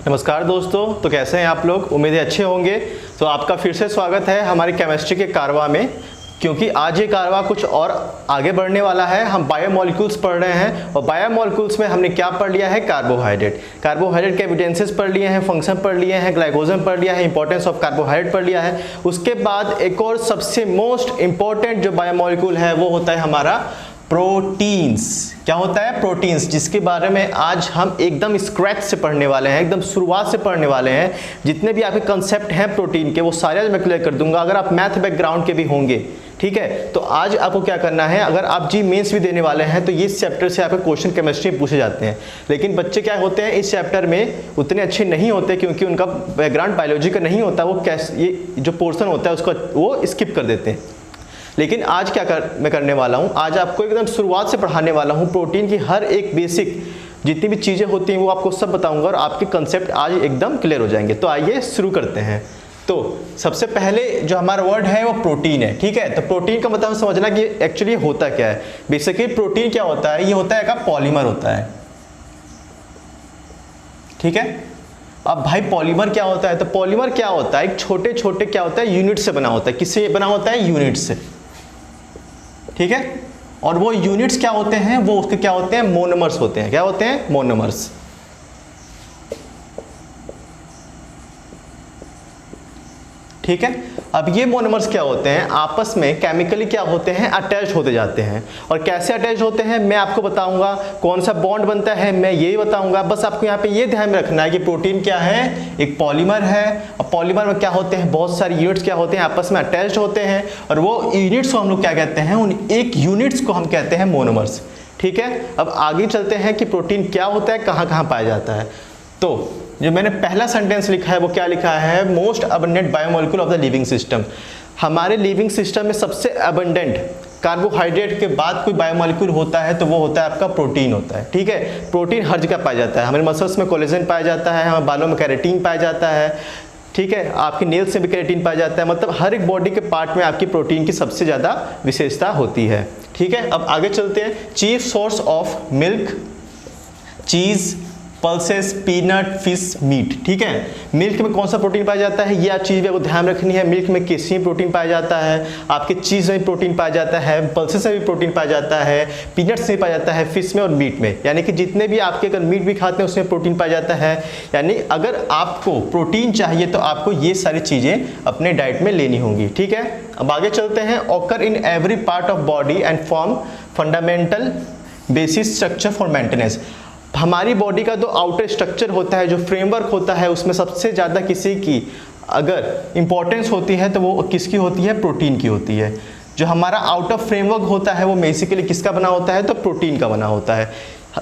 नमस्कार दोस्तों, तो कैसे हैं आप लोग। उम्मीद है अच्छे होंगे। तो आपका फिर से स्वागत है हमारी केमिस्ट्री के कारवा में, क्योंकि आज ये कारवा कुछ और आगे बढ़ने वाला है। हम बायोमोलिक्यूल्स पढ़ रहे हैं और बायोमोलिक्यूल्स में हमने क्या पढ़ लिया है, कार्बोहाइड्रेट के एविडेंसेस पढ़ लिए हैं, फंक्शन पढ़ लिए हैं, ग्लाइकोजन पढ़ लिया है, इंपॉर्टेंस ऑफ कार्बोहाइड्रेट पढ़ लिया है। उसके बाद एक और सबसे मोस्ट इंपॉर्टेंट जो बायोमोलिक्यूल है वो होता है हमारा प्रोटीन्स। क्या होता है? प्रोटीन्स, जिसके बारे में आज हम एकदम स्क्रैच से पढ़ने वाले हैं, एकदम शुरुआत से पढ़ने वाले हैं। जितने भी आपके कंसेप्ट हैं प्रोटीन के वो सारे मैं क्लियर कर दूंगा, अगर आप मैथ बैकग्राउंड के भी होंगे। ठीक है, तो आज आपको क्या करना है, अगर आप जी मेंस भी देने वाले हैं तो ये चैप्टर से आपके क्वेश्चन केमिस्ट्री में पूछे जाते हैं। लेकिन बच्चे क्या होते हैं इस चैप्टर में उतने अच्छे नहीं होते, क्योंकि उनका बैकग्राउंड बायोलॉजी का नहीं होता। वो ये जो पोर्सन होता है उसको वो स्किप कर देते हैं। लेकिन आज मैं करने वाला हूँ, आज आपको एकदम शुरुआत से पढ़ाने वाला हूँ। प्रोटीन की हर एक बेसिक जितनी भी चीज़ें होती हैं वो आपको सब बताऊंगा और आपके कंसेप्ट आज एकदम क्लियर हो जाएंगे। तो आइए शुरू करते हैं। तो सबसे पहले जो हमारा वर्ड है वो प्रोटीन है। ठीक है, तो प्रोटीन का मतलब समझना कि एक्चुअली होता क्या है। बेसिकली प्रोटीन क्या होता है, ये होता है का पॉलीमर होता है। ठीक है, अब भाई पॉलीमर क्या होता है, तो पॉलीमर क्या होता है, एक छोटे छोटे क्या होता है यूनिट से बना होता है। किससे बना होता है? यूनिट से। ठीक है, और वो यूनिट्स क्या होते हैं, वो उसके क्या होते हैं, मोनोमर्स होते हैं। क्या होते हैं? मोनोमर्स। ठीक है, अब ये मोनोमर्स क्या होते हैं, आपस में केमिकली क्या होते हैं, अटैच होते जाते हैं। और कैसे अटैच होते हैं मैं आपको बताऊंगा, कौन सा बॉन्ड बनता है मैं यही बताऊंगा। बस आपको यहाँ पे ये ध्यान में रखना है कि प्रोटीन क्या है, एक पॉलीमर है। और पॉलीमर में क्या होते हैं, बहुत सारी यूनिट्स क्या होते हैं, आपस में अटैच होते हैं। और वो यूनिट्स को हम लोग क्या कहते हैं, उन एक यूनिट्स को हम कहते हैं मोनोमर्स। ठीक है, अब आगे चलते हैं कि प्रोटीन क्या होता है, कहाँ कहाँ पाया जाता है। तो जो मैंने पहला सेंटेंस लिखा है वो क्या लिखा है, most abundant biomolecule of the living system. हमारे लिविंग सिस्टम में सबसे अबंडेंट कार्बोहाइड्रेट के बाद कोई बायोमोलिक्यूल होता है तो वो होता है आपका प्रोटीन होता है। ठीक है, प्रोटीन हर जगह पाया जाता है। हमारे मसल्स में कोलेजन पाया जाता है, हमारे बालों में केराटिन पाया जाता है। ठीक है, आपकी नेल्स में भी केराटिन पाया जाता है। मतलब हर एक बॉडी के पार्ट में आपकी प्रोटीन की सबसे ज़्यादा विशेषता होती है। ठीक है, अब आगे चलते हैं। Chief source of milk, cheese, pulses, peanut, fish, meat. ठीक है, मिल्क में कौन सा प्रोटीन पाया जाता है, ये आप चीज़ भी आपको ध्यान रखनी है। मिल्क में कैल्शियम प्रोटीन पाया जाता है, आपके चीज़ में प्रोटीन पाया जाता है, पल्सेस में भी प्रोटीन पाया जाता है, पीनट्स में पाया जाता है, फिश में और मीट में। यानी कि जितने भी आपके अगर मीट भी खाते हैं उसमें प्रोटीन पाया जाता है। यानी अगर आपको प्रोटीन चाहिए तो आपको ये सारी चीज़ें अपने डाइट में लेनी होंगी। ठीक है, अब आगे चलते हैं। Occur in every part of body and form fundamental basis structure for maintenance. हमारी बॉडी का जो आउटर स्ट्रक्चर होता है, जो फ्रेमवर्क होता है, उसमें सबसे ज़्यादा किसी की अगर इंपॉर्टेंस होती है तो वो किसकी होती है, प्रोटीन की होती है। जो हमारा आउटर फ्रेमवर्क होता है वो बेसिकली किसका बना होता है, तो प्रोटीन का बना होता है।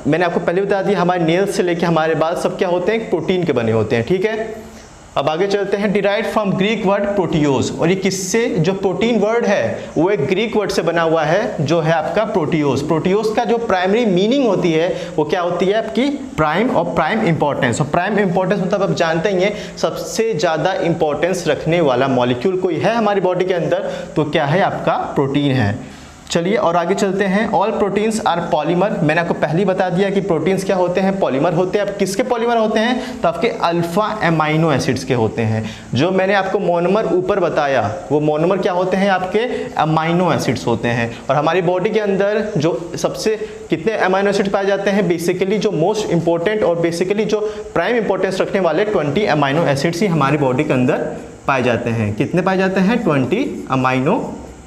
मैंने आपको पहले बता दिया, हमारे नेल्स से लेके हमारे बाल सब क्या होते हैं, प्रोटीन के बने होते हैं। ठीक है, अब आगे चलते हैं। डिराइव्ड फ्रॉम ग्रीक वर्ड प्रोटियोज, और ये किससे, जो प्रोटीन वर्ड है वो एक ग्रीक वर्ड से बना हुआ है जो है आपका प्रोटियोज। प्रोटियोज का जो प्राइमरी मीनिंग होती है वो क्या होती है, आपकी प्राइम और प्राइम इंपॉर्टेंस। और प्राइम इंपॉर्टेंस मतलब आप जानते ही हैं सबसे ज़्यादा इंपॉर्टेंस रखने वाला मॉलिक्यूल कोई है हमारी बॉडी के अंदर तो क्या है, आपका प्रोटीन है। चलिए और आगे चलते हैं। All proteins are polymer. मैंने आपको पहले ही बता दिया कि प्रोटीन्स क्या होते हैं, पॉलीमर होते हैं। अब किसके पॉलीमर होते हैं, तो आपके अल्फा एमाइनो एसिड्स के होते हैं। जो मैंने आपको मोनोमर ऊपर बताया वो मोनोमर क्या होते हैं, आपके अमाइनो एसिड्स होते हैं। और हमारी बॉडी के अंदर जो सबसे कितने अमाइनो एसिड्स पाए जाते हैं, बेसिकली जो मोस्ट इंपॉर्टेंट और बेसिकली जो प्राइम इंपॉर्टेंस रखने वाले 20 अमाइनो एसिड्स ही हमारी बॉडी के अंदर पाए जाते हैं। कितने पाए जाते हैं, 20 अमाइनो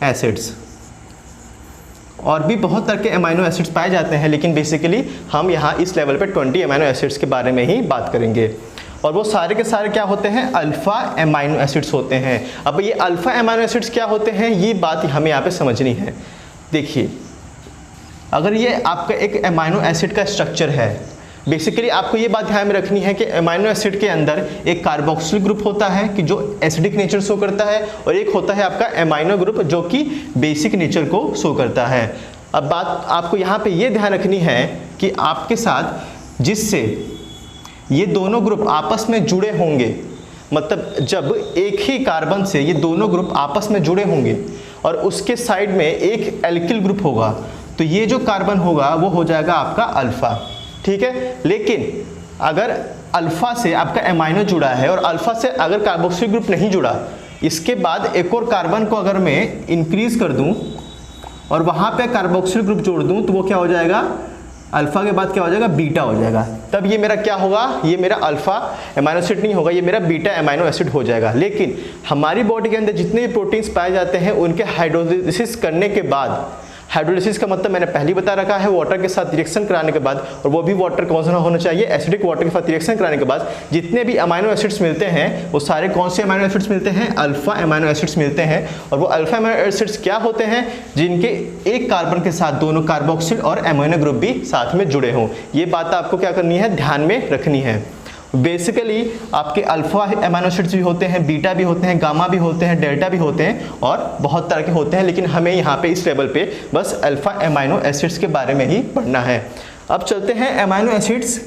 एसिड्स। और भी बहुत तरह के अमाइनो एसिड्स पाए जाते हैं, लेकिन बेसिकली हम यहाँ इस लेवल पे 20 अमाइनो एसिड्स के बारे में ही बात करेंगे। और वो सारे के सारे क्या होते हैं, अल्फा एमाइनो एसिड्स होते हैं। अब ये अल्फा एमाइनो एसिड्स क्या होते हैं, ये बात हमें यहाँ पे समझनी है। देखिए, अगर ये आपका एक अमाइनो एसिड का स्ट्रक्चर है, बेसिकली आपको ये बात ध्यान में रखनी है कि अमाइनो एसिड के अंदर एक कार्बोक्सिल ग्रुप होता है कि जो एसिडिक नेचर शो करता है, और एक होता है आपका एमाइनो ग्रुप जो कि बेसिक नेचर को शो करता है। अब बात आपको यहाँ पे ये ध्यान रखनी है कि आपके साथ जिससे ये दोनों ग्रुप आपस में जुड़े होंगे, मतलब जब एक ही कार्बन से ये दोनों ग्रुप आपस में जुड़े होंगे और उसके साइड में एक एल्किल ग्रुप होगा, तो ये जो कार्बन होगा वो हो जाएगा आपका अल्फा। ठीक है, लेकिन अगर अल्फा से आपका एमाइनो जुड़ा है और अल्फा से अगर कार्बोक्सिल ग्रुप नहीं जुड़ा, इसके बाद एक और कार्बन को अगर मैं इंक्रीज कर दूं और वहां पे कार्बोक्सिल ग्रुप जोड़ दूं तो वो क्या हो जाएगा, अल्फा के बाद क्या हो जाएगा, बीटा हो जाएगा। तब ये मेरा क्या होगा, ये मेरा अल्फा एमाइनो एसिड नहीं होगा, ये मेरा बीटा एमाइनो एसिड हो जाएगा। लेकिन हमारी बॉडी के अंदर जितने भी प्रोटीन्स पाए जाते हैं उनके हाइड्रोलिसिस करने के बाद, हाइड्रोलिसिस का मतलब मैंने पहले बता रखा है, वाटर के साथ रिएक्शन कराने के बाद, और वो भी वाटर कौन सा होना चाहिए, एसिडिक वाटर के साथ रिएक्शन कराने के बाद जितने भी अमाइनो एसिड्स मिलते हैं वो सारे कौन से अमाइनो एसिड्स मिलते हैं, अल्फा अमाइनो एसिड्स मिलते हैं। और वो अल्फा अमाइनो एसिड्स क्या होते हैं, जिनके एक कार्बन के साथ दोनों कार्बोक्सिल और अमाइनो ग्रुप भी साथ में जुड़े हों। ये बात आपको क्या करनी है, ध्यान में रखनी है। बेसिकली आपके अल्फा अमाइनो एसिड्स भी होते हैं, बीटा भी होते हैं, गामा भी होते हैं, डेल्टा भी होते हैं और बहुत तरह के होते हैं, लेकिन हमें यहाँ पे इस लेवल पे बस अल्फा अमाइनो एसिड्स के बारे में ही पढ़ना है। अब चलते हैं, अमाइनो एसिड्स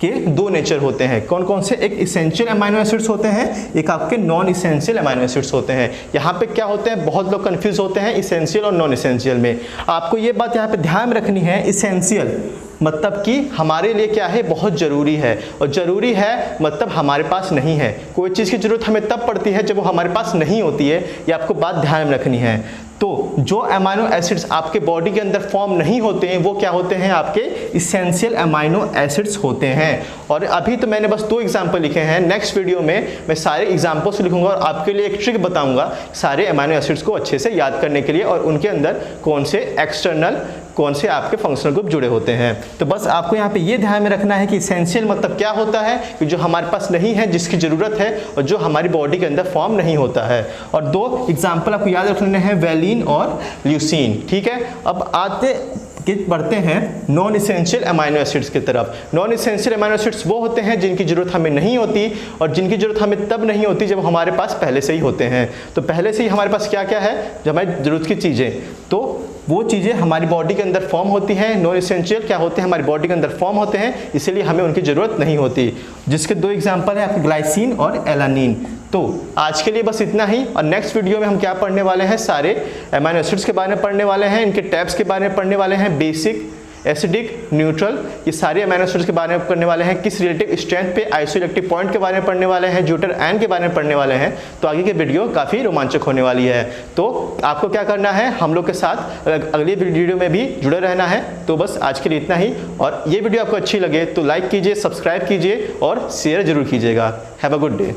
के दो नेचर होते हैं। कौन कौन से, एक इसेंशियल अमाइनो एसिड्स होते हैं, एक आपके नॉन इसेंशियल अमाइनो एसिड्स होते हैं। यहाँ पे क्या होते हैं, बहुत लोग कंफ्यूज होते हैं इसेंशियल और नॉन इसेंशियल में। आपको ये बात यहाँ पे ध्यान रखनी है, इसेंशियल मतलब कि हमारे लिए क्या है, बहुत ज़रूरी है, और ज़रूरी है मतलब हमारे पास नहीं है। कोई चीज़ की ज़रूरत हमें तब पड़ती है जब वो हमारे पास नहीं होती है, ये आपको बात ध्यान में रखनी है। तो जो अमाइनो एसिड्स आपके बॉडी के अंदर फॉर्म नहीं होते हैं वो क्या होते हैं, आपके इसेंशियल अमाइनो एसिड्स होते हैं। और अभी तो मैंने बस 2 एग्जाम्पल लिखे हैं, नेक्स्ट वीडियो में मैं सारे एग्जाम्पल्स लिखूंगा और आपके लिए एक ट्रिक बताऊंगा सारे अमाइनो एसिड्स को अच्छे से याद करने के लिए, और उनके अंदर कौन से एक्सटर्नल, कौन से आपके फंक्शनल ग्रुप जुड़े होते हैं। तो बस आपको यहाँ पे ये ध्यान में रखना है कि इसेंशियल मतलब क्या होता है, कि जो हमारे पास नहीं है, जिसकी ज़रूरत है, और जो हमारी बॉडी के अंदर फॉर्म नहीं होता है। और 2 एग्जाम्पल आपको याद रखने हैं, वैलिन और ल्यूसीन। ठीक है, अब आते बढ़ते हैं नॉन इसेंशियल अमाइनो एसिड्स की तरफ। नॉन इसेंशियल अमाइनो एसिड्स वो होते हैं जिनकी ज़रूरत हमें नहीं होती, और जिनकी ज़रूरत हमें तब नहीं होती जब हमारे पास पहले से ही होते हैं। तो पहले से ही हमारे पास क्या क्या है, जो हमारी ज़रूरत की चीज़ें, तो वो चीज़ें हमारी बॉडी के अंदर फॉर्म होती हैं। नॉन इसेंशियल क्या होते हैं, हमारी बॉडी के अंदर फॉर्म होते हैं, इसीलिए हमें उनकी ज़रूरत नहीं होती। जिसके 2 एग्जाम्पल हैं आपके ग्लाइसिन और एलानिन। तो आज के लिए बस इतना ही, और नेक्स्ट वीडियो में हम क्या पढ़ने वाले हैं, सारे अमाइनो एसिड्स के बारे में पढ़ने वाले हैं, इनके टाइप्स के बारे में पढ़ने वाले हैं, बेसिक, एसिडिक, न्यूट्रल, ये सारे अमाइनो एसिड्स के बारे में पढ़ने वाले हैं, किस रिलेटिव स्ट्रेंथ पे, आइसोइलेक्ट्रिक पॉइंट के बारे में पढ़ने वाले हैं, ज्यूटर आयन के बारे में पढ़ने वाले हैं। तो आगे की वीडियो काफ़ी रोमांचक होने वाली है। तो आपको क्या करना है, हम लोग के साथ अगली वीडियो में भी जुड़े रहना है। तो बस आज के लिए इतना ही, और ये वीडियो आपको अच्छी लगे तो लाइक कीजिए, सब्सक्राइब कीजिए और शेयर जरूर कीजिएगा। Have a good day.